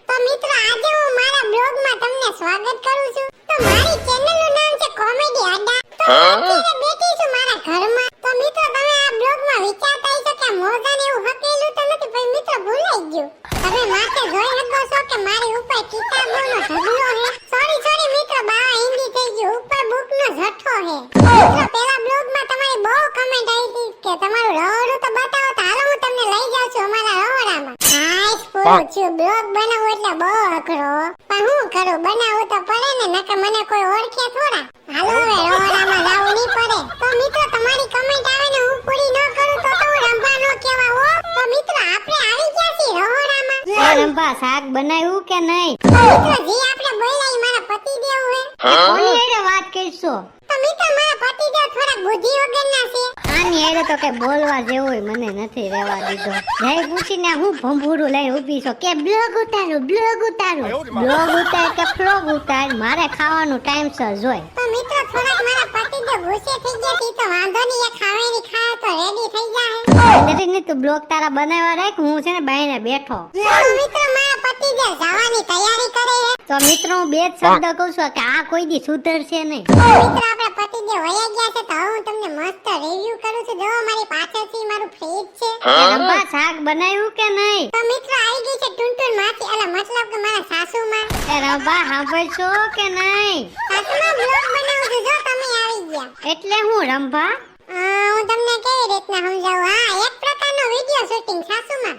તો મિત્રો આજે હું મારા બ્લોગમાં તમને સ્વાગત કરું છું. તો મારી ચેનલનું નામ છે કોમેડી અડ્ડા. તો અત્યારે બેઠી છું મારા ઘરમાં. તો મિત્રો તમે આ બ્લોગમાં વિચારતા હશો કે મોજાને એવું હકેલું તો નથી, પણ મિત્રો ભૂલાઈ ગયું. તમે માથે જોઈ શકો છો કે મારી ઉપર કિતાબોનો ઢગલો છે. સોરી મિત્રો, બાવા હિન્દી થઈ ગયું. ઉપર બુકનો જથ્થો છે. મિત્રો પેલા બ્લોગમાં તમારી બહુ કમેન્ટ આવી હતી કે તમારું રહોડું તો બતાવો, તો હાલો હું તમને લઈ જાઉં છું અમારા રહોડામાં. હાય પૂરું છું, બ્લોગ બનાવવું એટલે બહુ અઘરો. પણ હું કરું, બનાવવું તો પડે ને, નકર મને કોઈ ઓળખે થોડા. હાલો હવે રહોડામાં જાવું નહીં પડે. તો મિત્રો તમારી કમેન્ટ આવે ને હું પૂરી ન કરું તો હું રંભા નો કહેવા હો. તો મિત્રો આપણે આવી ગયા છીએ રહોડામાં. રંભા શાક બનાવ્યું કે નહીં? મિત્રો જે આપણે બોલ્યા ઈ મારા પતિદેવ હે. કોની હારે વાત કરશો? તો મિત્રો મારા પતિદેવ થોડા બુદ્ધિ વગરના છે. આની હારે તો કે બોલવા જેવું મને નથી રહેવા દીધો. જય પૂછીને હું ભંભૂરું લઈને ઊભી છો કે બ્લોગ ઉતારું. બ્લોગ ઉતાર કે ફ્લોગ ઉતાર, મારે ખાવાનું ટાઈમસર જોઈ. તો મિત્રો થોડાક મારા પતિદેવ ગુસ્સે થઈ ગયા છે, તો વાંધો નહીં, એ ખાવાની ખાય તો રેડી થઈ જાય. નથી તું બ્લોગ તારા બનાવવા રાખ, હું છે ને બાઈને બેઠો. તો મિત્રો મારા પતિદેવ જવાની તૈયારી કરે છે. તો મિત્રો હું બે જ શબ્દ કહું છું કે આ કોઈ દી સુધરશે નહીં. તો મિત્રો આપણા પતિદેવ વયા ગયા છે, તો હું તમને મસ્ત રિવ્યુ કરું છું. જો મારી પાછળથી મારું ફ્રીજ છે. રંભા શાક બનાવ્યું કે નહીં? તો મિત્રો આવી ગઈ છે ટુનટુન માસી, અલા મતલબ કે મારા સાસુમાં. એ રંભા સાંભળશો કે નહીં? સાસુમાં બ્લોગ બનાવું છું, જો તમે આવી ગયા. એટલે હું રંભા હું તમને કેવી રીતના સમજાવું? હા, એક પ્રકારનો વિડિયો શૂટિંગ સાસુમાં.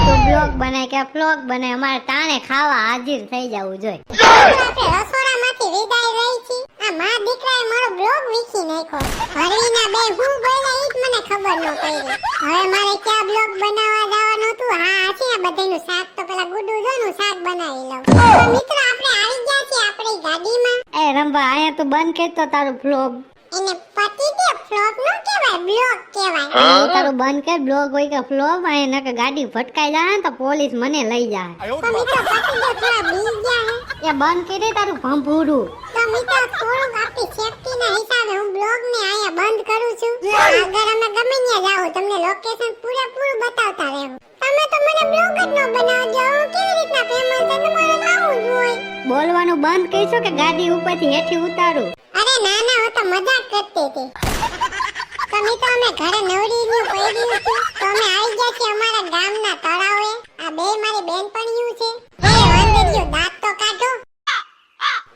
તું બ્લોગ બનાય કે ફ્લોગ બનાય, અમારે તાણે ખાવા હાજર થઈ જવું જોઈએ. આપણે રસોડામાંથી વિદાય રહી છી. આ મા દીકરાએ મારો બ્લોગ વીખી નાખ્યો. હરવીના બે હું બોલ્યા ઈ જ મને ખબર ન પડી. હવે મારે ક્યાં બ્લોગ બનાવવા જવાનું હતું? હા છે આ બધાનું શાક, તો પેલા ગુડુ જોનું શાક બનાવી લઉં. તો મિત્રો આપણે આવી ગયા છીએ આપણી ગાડીમાં. એ રંભા અહીંયા તું બંધ કરતો તારું બ્લોગ. એને પતિદેવ ફ્લોગ નો કહેવાય, બ્લોગ કહેવાય. તારું બંધ કર, બ્લોગ હોય કે ફ્લોગ. અહીંયા નકર ગાડી ભટકાઈ જાય ને તો પોલીસ મને લઈ જાય. તો મિત્રો પતિદેવ થોડા બી ગયા હે. એ બંધ કરી દે તારું ભંભૂરું. તો મિત્રો થોડુંક આપણી સેફટીના હિસાબે હું બ્લોગને અહીંયા બંધ કરું છું. આગળ અમે ગમે ત્યાં જાવ તમને લોકેશન પૂરેપૂરું બતાવતા રહેવું. તમે તો મને બ્લોગ જ ન બનાવજો. હું કેવી રીતના ફેમસ છે તમારે આવું જ હોય. બોલવાનું બંધ કરશો કે ગાડી ઉપરથી હેઠી ઉતારું? અરે ના ના, હું તો મજાક કરતી હતી. તો મિત્રો અમે ઘરે નવરીનું પડ્યું છે, તો અમે આવી ગયા છીએ અમારા ગામના તળાવે. આ બે મારી બેનપણીઓ છે. એ વાંદરીઓ દાંત તો કાઢો.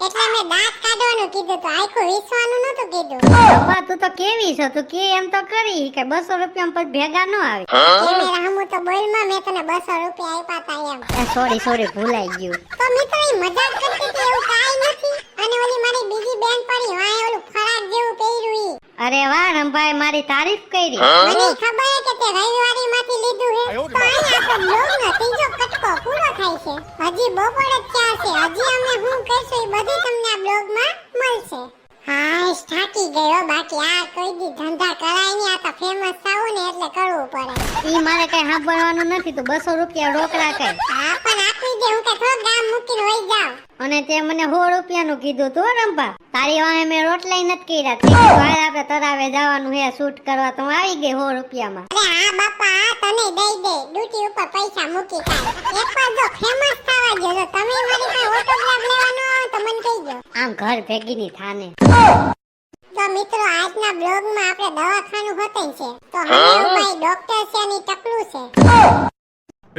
એટલે અમે દાંત કાઢવાનું કીધું, તો આખું વિસવાનું નતું કીધું. બાપા તું તો કેવી છો? તું કે એમ તો કરી કે 200 રૂપિયા પર ભેગા ન આવે. કેમેરા હમું તો બોલમાં મેં તને 200 રૂપિયા આપ્યા તા એમ. સોરી ભૂલાઈ ગયું. તો મિત્રો એ મજાક કરતી હતી, એવું કાઈ નથી. અને ઓલી મારી બીજી બેનપણી વાય ઓલું ફરાક જેવું પહેર્યું ઈ. અરે વાહ, રંભાએ મારી તારીફ કરી. મને ખબર છે કે તે રવિવારી માંથી લીધું હે. તો અહીં આપણો બ્લોગનો ત્રીજો કટકો પૂરો થાય છે. હજી બપોર જ થયા છે. હજી અમે શું કરશું એ બધું તમને આ બ્લોગમાં મળશે. હા થાકી ગયો, બાકી આ કોઈ દી ધંધા કરાય નહીં. આ તો ફેમસ થાવું ને એટલે કરવું પડે. ઈ મારે કઈ સાંભળવાનું નથી. તું 200 રૂપિયા રોકડા કર. હા પણ આપી દે, હું કે થોડું ગામ મૂકીને વઈ જાઉં. અને તે મને 100 રૂપિયાનું કીધું તું રંભા. તારી વાહે મેં રોટલાઈ નથી કર્યા. બહાર આપણે તરાવે જવાનું હે શૂટ કરવા, તો હું આવી ગઈ 100 રૂપિયામાં. અરે હા બાપા, આ તને દઈ દે. ડ્યુટી ઉપર પૈસા મૂકી કાઢ. એકવાર જો ફેમસ થવા જો, જો તમે મારી પાસે ઓટોગ્રાફ લેવાનો આવે તો મને કહીજો. આમ ઘર ભેગી ની થાને. તો મિત્રો આજના બ્લોગમાં આપણે દવાખાનું હોતન છે. તો હમીરભાઈ ડોક્ટર છે અને ટકલું છે.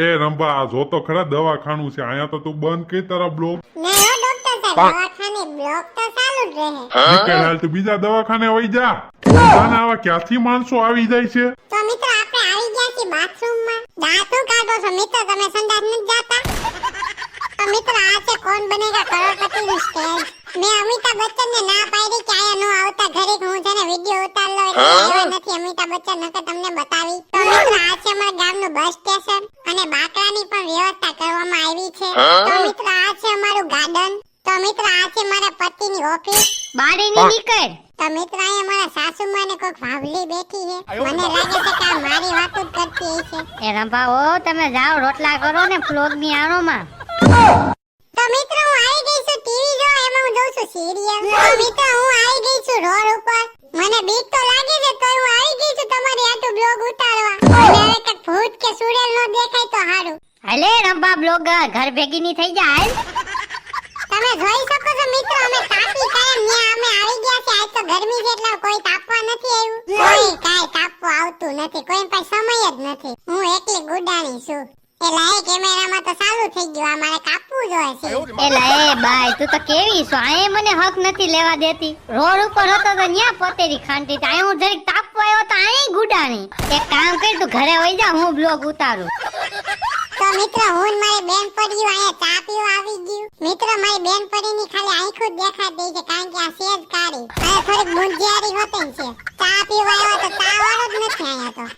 એ રંભા આ જો તો ખરા દવાખાનું છે. અહીંયા તો તું બંધ કરી તારા બ્લોગ. ના હો ડોક્ટર સાહેબ, દવાખાને બ્લોગ તો ચાલુ જ રહે. નીકળ હાલ તું બીજા દવાખાને વઈ જા. પોતાના આવા ક્યાંથી માણસો આવી જાય છે? તો મિત્રો આપણે આવી ગયા છીએ બાથરૂમમાં. દાંતું કાઢો છો મિત્રો, તમે સંડાસ નથી જાતા? તો મિત્રો આ છે કોણ બનેગા કરોડપતિનું સ્ટેજ. મેં અમિતાભ બચ્ચનને ના પાડી કે આયા નો આવતા ઘરે, હું છે ને વિડિયો ઉતાર લો એટલે આવ્યા નથી અમિતાભ બચ્ચન, નકર તમને બતાવી. તો મિત્રો આ છે અમારા ગામનું બસ સ્ટેશન અને બાકડાની પણ વ્યવસ્થા કરવામાં આવી છે. તો મિત્રો આ છે અમારું ગાર્ડન. તો મિત્રો આ છે મારા પતિની ઓફિસ. બારી ની નીકળ. તો મિત્રો અહીંયા મારા સાસુમાં ને કોઈક ભાવલી બેઠી છે. મને લાગે છે કે આ મારી વાતો જ કરતી હશે. એ રંભા ઓ તમે જાઓ રોટલા કરો ને ફ્લોગ ની આરોમાં. તો મિત્રો હું આવી ગઈ છું ટીવી જોવા, એમાં હું જોઉં છું સિરિયલ. તો મિત્રો હું આવી ગઈ છું રોડ ઉપર. મને બીક તો લાગે છે, તો હું આવી ગઈ છું તમારી આટુ બ્લોગ ઉતારવા. અને હવે કઈક ભૂત કે સુરેલ નો દેખાય તો હારું. હાલે રંભા બ્લોગર. અમાર ઘર ભેગી ની થઈ જાય. તમે જોઈ શકો છો મિત્રો અમે તાપી કાયમ ન્યા અમે આવી ગયા છે. આજ તો ગરમી છે એટલે કોઈ તાપવા નથી આવ્યું. કોઈ કાઈ તાપવા આવતું નથી. કોઈ પાસે સમય જ નથી. હું એકલી ગુડાણી છું. એલા એ કેમેરામાં તો ચાલુ થઈ ગયું. આ મારે કાપવું જોઈએ છે. એલા એ બાય તું તો કેવી છો? આએ મને હક નથી લેવા દેતી. રોડ ઉપર હતો તો ન્યા પતેરી ખાંટી. આય હું જરીક તાપવા આવ્યો તો આય ગુડાણી. એક કામ કર તું ઘરે વઈ જા, હું બ્લોગ ઉતારું. તો મિત્રો હું ને મારી બેનપણીઓ અહીંયા ચા પીવા આવી ગયું. મિત્રો મારી બેનપણીની ખાલી આંખો જ દેખાતી છે કારણ કે આ સેજ કાળી અને થોડીક મુંજિયારી હોતી છે. ચા પીવા આવ્યો તો ચા વાળો જ નથી અહીંયા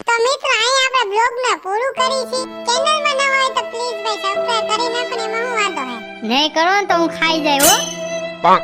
તો મિત્રો અહીંયા આપણે બ્લોગ ને પૂરું કરી છે. ચેનલમાં નવા હોય તો પ્લીઝ ભાઈ સબસ્ક્રાઇબ કરી નાખો ને એમાં હું વાંધો હે. નહીં કરો ને તો હું ખાઈ જાય હો.